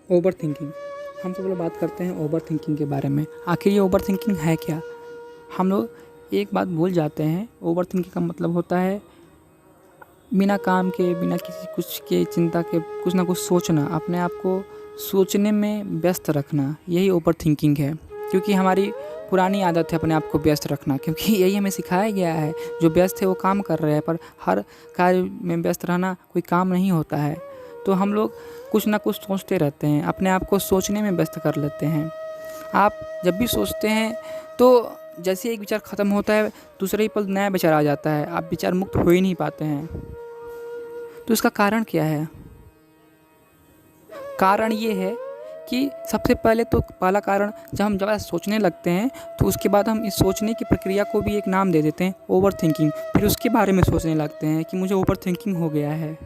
Over thinking. हम सब लोग बात करते हैं ओवर थिंकिंग के बारे में। आखिर ये ओवर थिंकिंग है क्या? हम लोग एक बात भूल जाते हैं, ओवर थिंकिंग का मतलब होता है बिना काम के, बिना किसी कुछ के चिंता के कुछ ना कुछ सोचना, अपने आप को सोचने में व्यस्त रखना, यही ओवर थिंकिंग है। क्योंकि हमारी पुरानी आदत है अपने आप को व्यस्त रखना, क्योंकि यही हमें सिखाया गया है। जो व्यस्त है वो काम कर रहे हैं, पर हर कार्य में व्यस्त रहना कोई काम नहीं होता है। तो हम लोग कुछ ना कुछ सोचते रहते हैं, अपने आप को सोचने में व्यस्त कर लेते हैं। आप जब भी सोचते हैं तो जैसे एक विचार ख़त्म होता है, दूसरे ही पल नया विचार आ जाता है, आप विचार मुक्त हो ही नहीं पाते हैं। तो इसका कारण क्या है? कारण ये है कि सबसे पहले तो पहला कारण, जब हम ज़्यादा सोचने लगते हैं तो उसके बाद हम इस सोचने की प्रक्रिया को भी एक नाम दे देते हैं, ओवर थिंकिंग। फिर उसके बारे में सोचने लगते हैं कि मुझे ओवर थिंकिंग हो गया है।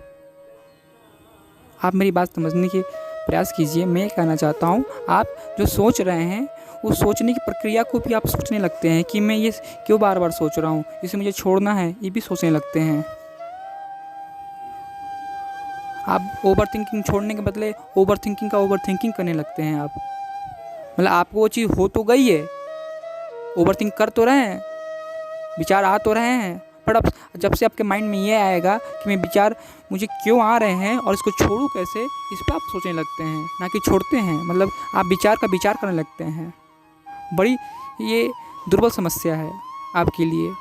आप मेरी बात समझने की प्रयास कीजिए। मैं ये कहना चाहता हूँ, आप जो सोच रहे हैं उस सोचने की प्रक्रिया को भी आप सोचने लगते हैं कि मैं ये क्यों बार बार सोच रहा हूँ, इसे मुझे छोड़ना है, ये भी सोचने लगते हैं। आप ओवर थिंकिंग छोड़ने के बदले ओवर थिंकिंग का ओवर थिंकिंग करने लगते हैं। आप मतलब आपको वो चीज़ हो तो गई है, ओवर थिंक कर तो रहे हैं, विचार आ तो रहे हैं, पर अब जब से आपके माइंड में ये आएगा कि मैं विचार मुझे क्यों आ रहे हैं और इसको छोड़ूं कैसे, इस पर आप सोचने लगते हैं, ना कि छोड़ते हैं। मतलब आप विचार का विचार करने लगते हैं। बड़ी ये दुर्बल समस्या है आपके लिए।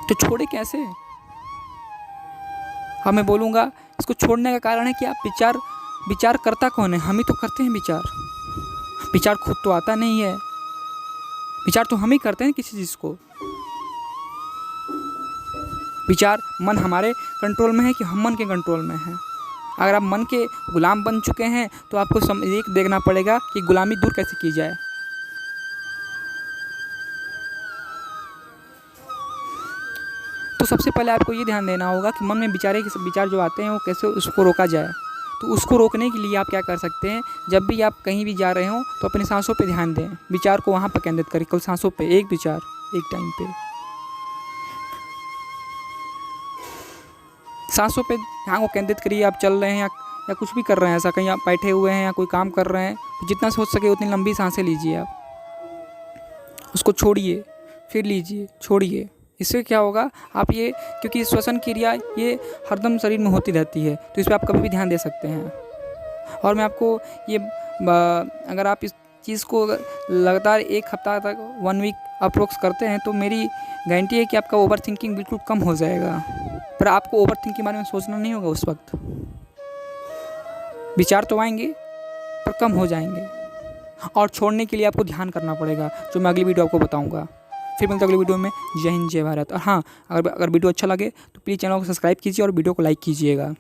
तो छोड़े कैसे? हाँ, मैं बोलूँगा इसको छोड़ने का कारण है कि आप विचार करता कौन है? हम ही तो करते हैं विचार खुद तो आता नहीं है। विचार तो हम ही करते हैं किसी चीज़ को। विचार, मन हमारे कंट्रोल में है कि हम मन के कंट्रोल में हैं? अगर आप मन के गुलाम बन चुके हैं तो आपको एक देखना पड़ेगा कि गुलामी दूर कैसे की जाए। तो सबसे पहले आपको ये ध्यान देना होगा कि मन में विचार जो आते हैं वो कैसे उसको रोका जाए। तो उसको रोकने के लिए आप क्या कर सकते हैं, जब भी आप कहीं भी जा रहे हो तो अपनी सांसों पे ध्यान दें, विचार को वहाँ पर केंद्रित करें, केवल सांसों पे, एक विचार एक टाइम पे। सांसों पे ध्यान को केंद्रित करिए। आप चल रहे हैं या कुछ भी कर रहे हैं, ऐसा कहीं आप बैठे हुए हैं या कोई काम कर रहे हैं, तो जितना सोच सके उतनी लंबी सांसें लीजिए। आप उसको छोड़िए, फिर लीजिए, छोड़िए। इससे क्या होगा, आप ये, क्योंकि श्वसन क्रिया ये हरदम शरीर में होती रहती है, तो इस पर आप कभी भी ध्यान दे सकते हैं। और मैं आपको ये अगर आप इस चीज़ को लगातार 1 हफ्ता तक 1 वीक अप्रोक्स करते हैं तो मेरी गारंटी है कि आपका ओवर थिंकिंग बिल्कुल कम हो जाएगा। पर आपको ओवर थिंकिंग के बारे में सोचना नहीं होगा। उस वक्त विचार तो आएंगे पर कम हो जाएंगे। और छोड़ने के लिए आपको ध्यान करना पड़ेगा, जो मैं अगली वीडियो आपको बताऊंगा। फिर मिलते हैं अगली वीडियो में। जय हिंद, जय भारत। और हाँ, अगर वीडियो अच्छा लगे तो प्लीज़ चैनल को सब्सक्राइब कीजिए और वीडियो को लाइक कीजिएगा।